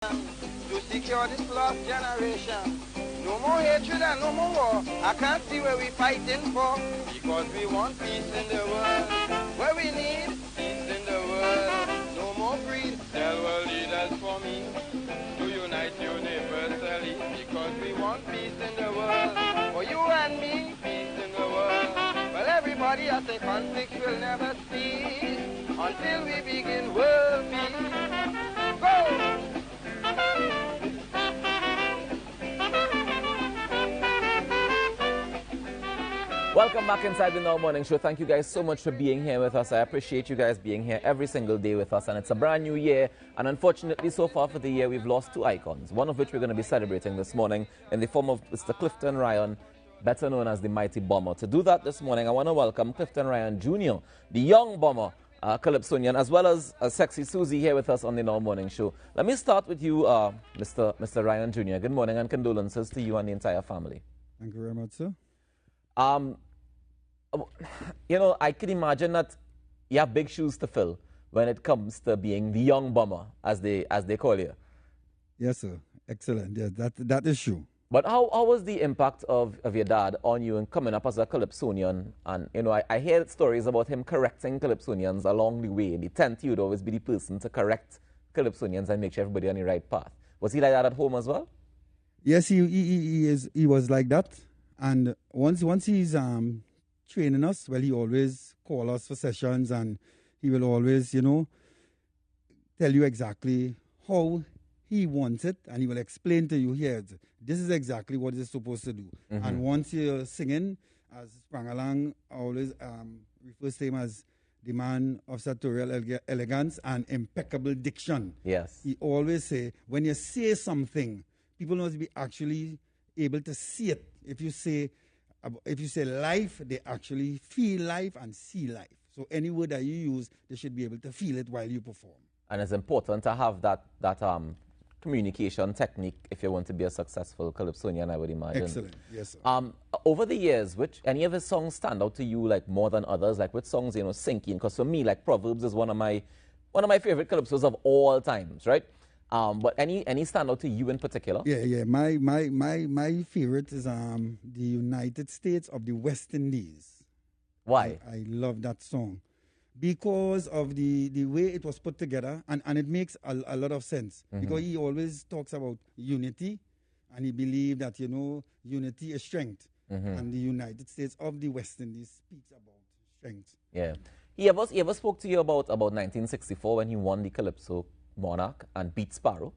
To secure this lost generation. No more hatred and no more war. I can't see where we fighting for. Because we want peace in the world. Where we need peace in the world. No more greed. Tell world leaders for me to unite universally. Because we want peace in the world. For you and me, peace in the world. Well, everybody has a conflict will never cease until we begin world peace. Go! Welcome back inside the Now Morning Show. Thank you guys so much for being here with us. I appreciate you guys being here every single day with us. And it's a brand new year. And unfortunately, so far for the year, we've lost two icons. One of which we're going to be celebrating this morning in the form of Mr. Clifton Ryan, better known as the Mighty Bomber. To do that this morning, I want to welcome Clifton Ryan Jr., the young bomber, Calypsonian, as well as Sexy Susie here with us on the Now Morning Show. Let me start with you, Mr. Ryan Jr. Good morning and condolences to you and the entire family. Thank you very much, sir. You know, I can imagine that you have big shoes to fill when it comes to being the young bomber, as they call you. Yes, sir. Excellent. Yes, that is true. But how was the impact of your dad on you and coming up as a Calypsonian? And, you know, I hear stories about him correcting Calypsonians along the way. The 10th, you'd always be the person to correct Calypsonians and make sure everybody on the right path. Was he like that at home as well? Yes, he was like that. And once he's training us, well, he always call us for sessions, and he will always, you know, tell you exactly how he wants it, and he will explain to you, here, this is exactly what it's supposed to do. Mm-hmm. And once you're singing, as Sprangalang always refers to him as the man of sartorial elegance and impeccable diction. Yes. He always say, when you say something, people must be actually able to see it. If you say life, they actually feel life and see life. So any word that you use, they should be able to feel it while you perform. And it's important to have that communication technique if you want to be a successful Calypsonian, I would imagine. Excellent. Yes, sir. Over the years, which any of his songs stand out to you like more than others? Like which songs, you know, sink in? Because for me, like Proverbs is one of my favorite Calypsos of all times, right? But any stand out to you in particular? Yeah. My favorite is the United States of the West Indies. Why? I love that song because of the way it was put together, and it makes a lot of sense. Mm-hmm. Because he always talks about unity, and he believed that, you know, unity is strength. Mm-hmm. And the United States of the West Indies speaks about strength. Yeah. He ever spoke to you about 1964 when he won the Calypso Monarch and beat Sparrow?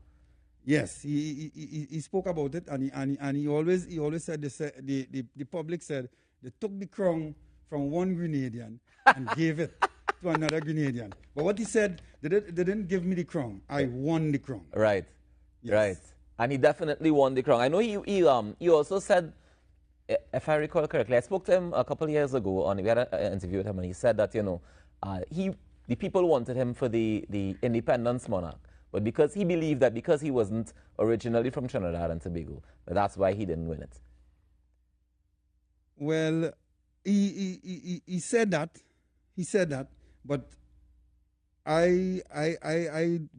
Yes, he spoke about it, and he always said the public said they took the crown from one Grenadian and gave it to another Grenadian. But what he said, they didn't give me the crown. I won the crown. Right. Yes. Right. And he definitely won the crown. I know he also said, if I recall correctly, I spoke to him a couple of years ago, we had an interview with him, and he said that, you know, the people wanted him for the Independence Monarch, but because he believed that because he wasn't originally from Trinidad and Tobago, that's why he didn't win it. Well, he said that. He said that, but I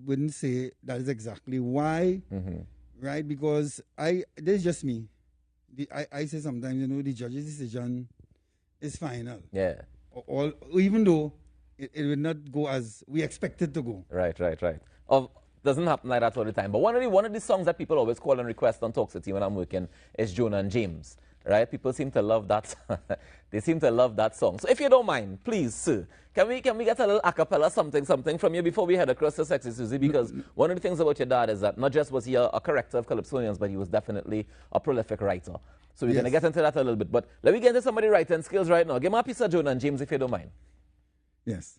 wouldn't say that is exactly why, mm-hmm. Right? Because this is just me. I say sometimes, you know, the judge's decision is final. Yeah. Even though it would not go as we expected to go. Right. Doesn't happen like that all the time. But one of the songs that people always call and request on Talk City when I'm working is Jonah and James. Right? People seem to love that. They seem to love that song. So if you don't mind, please, sir, can we get a little a cappella something from you before we head across to Sexy Susie? Because one of the things about your dad is that not just was he a corrector of Calypsonians, but he was definitely a prolific writer. So we're going to get into that a little bit. But let me get into some of the writing skills right now. Give me a piece of Jonah and James if you don't mind. Yes.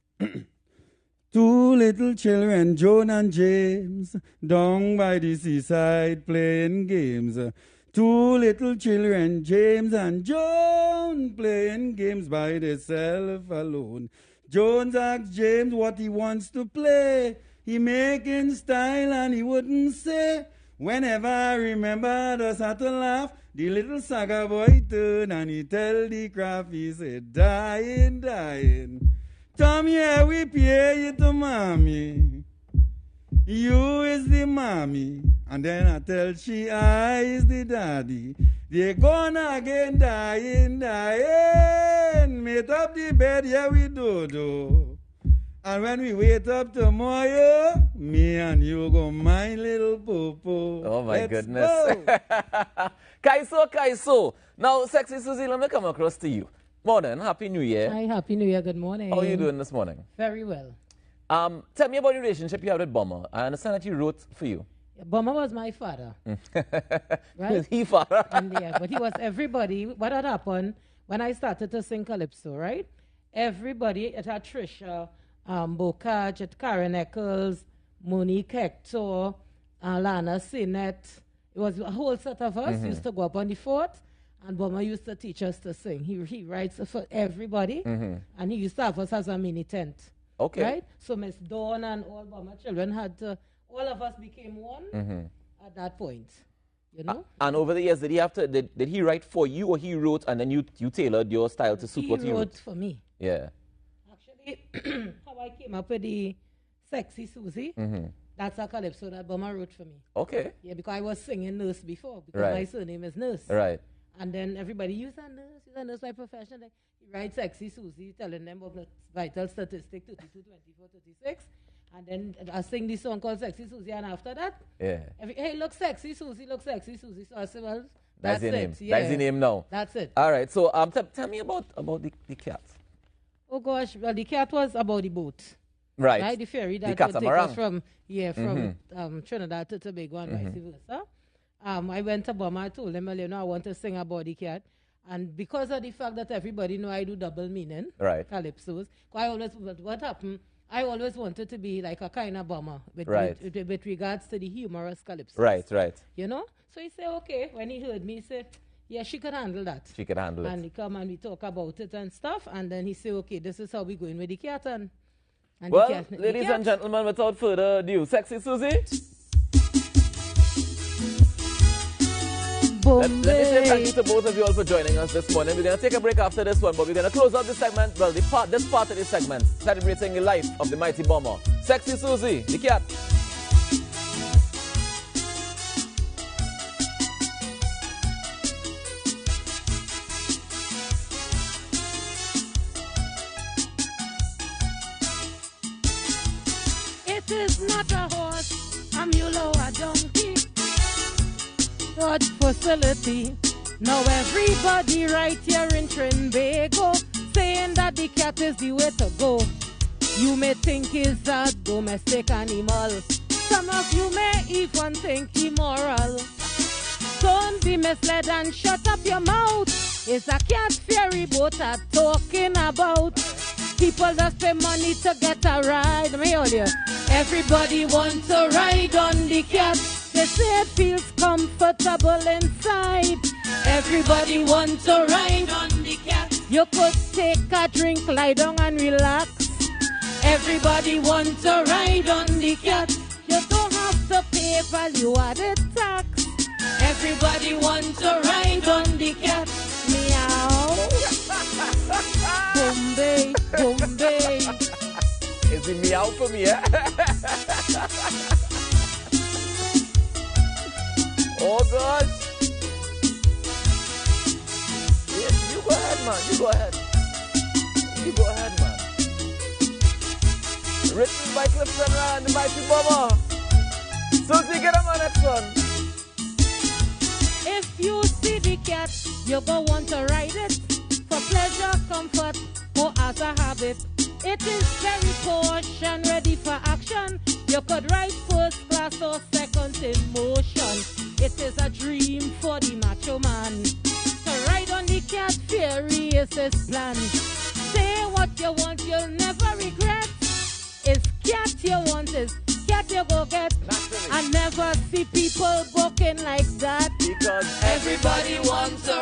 Two little children, Joan and James, down by the seaside playing games. Two little children, James and Joan, playing games by themselves alone. Jones asked James what he wants to play. He making style and he wouldn't say. Whenever I remember, I just had to laugh. The little saga boy turned and he tell the craft, he said, dying. Tom, yeah, we pay you to mommy. You is the mommy. And then I tell she, I is the daddy. They gonna again dying. Made up the bed, yeah, we do. And when we wait up tomorrow, me and you go my little popo. Oh my Let's goodness. go. Kaiso. Now, Sexy Susie, let me come across to you. Morning, Happy New Year. Hi, Happy New Year, good morning. How are you doing this morning? Very well. Tell me about the relationship you have with Bomber. I understand that he wrote for you. Bomber was my father. Right? He father. And yeah, but he was everybody. What had happened when I started to sing Calypso, right? Everybody, it had Trisha, Bocage, it Karen Eccles, Monique Hector, Lana Sinet. It was a whole set of us used to go up on the fort, and Bomber used to teach us to sing. He writes for everybody, and he used to have us as a mini tent. Okay. Right? So Miss Dawn and all Bomber children had to, all of us became one at that point. You know? And over the years, did he have to? Did he write for you, or he wrote and then you tailored your style to suit what he He wrote? wrote for me. Yeah. Actually, how I came up with the Sexy Susie, that's a calypso that Bomber wrote for me. Okay. Yeah, because I was singing nurse before, because Right. my surname is Nurse. Right. And then everybody, you're a nurse by profession. Like, he writes Sexy Susie, telling them of the vital statistic 32, 24, 36. And then I sing this song called Sexy Susie, and after that, Yeah. hey, look Sexy Susie, look Sexy Susie. So I said, well, That's the it. name. Yeah. That's the name now. That's it. All right. So tell me about the cat. Oh gosh, well, the cat was about the boat. Right. The ferry that would take catamaran. us from Trinidad to Tobago and vice versa. I went to Bomber, I told them, well, I want to sing about the cat. And because of the fact that everybody know I do double meaning, Right. calypsos, what happened, I always wanted to be like a kind of Bomber with regards to the humorous calypsos. Right. You know? So he said, okay. When he heard me, he said, yeah, she could handle that. She could handle And it. he come and we talk about it and stuff. And then he said, okay, this is how we going with the cat. And Well, the cat, ladies and gentlemen, without further ado, Sexy Susie. Let me say thank you to both of you all for joining us this morning. We're going to take a break after this one, but we're going to close out this segment, well, this part of this segment, celebrating the life of the mighty Bomber. Sexy Susie, the cat. It is not a horse, a mule or a donkey. Such facility. Now everybody right here in Trinbago saying that the cat is the way to go. You may think it's a domestic animal. Some of you may even think immoral. Don't be misled and shut up your mouth. It's a cat ferry boat I'm talking about. People just pay money to get a ride. Let me hold you. Everybody wants to ride on the cat. They say it feels comfortable inside. Everybody wants to ride on the cat. You could take a drink, lie down and relax. Everybody wants to ride on the cat. You don't have to pay value-added tax. Everybody wants to ride on the cat. Meow. Bombay, Bombay. Is it meow for me, eh? Oh, gosh. Yeah, you go ahead, man. You go ahead. You go ahead, man. Written by Clifton Rand, the mighty Bomber. Susie, get on my next one. If you see the cat, you go want to ride it for pleasure, comfort, or as a habit. It is very posh and ready for action. You could ride first class or second in motion. It is a dream for the macho man to ride on the cat ferry is his plan. Say what you want, you'll never regret. It's cat you want, is cat you go get. I never see people walking like that. Because Everybody wants to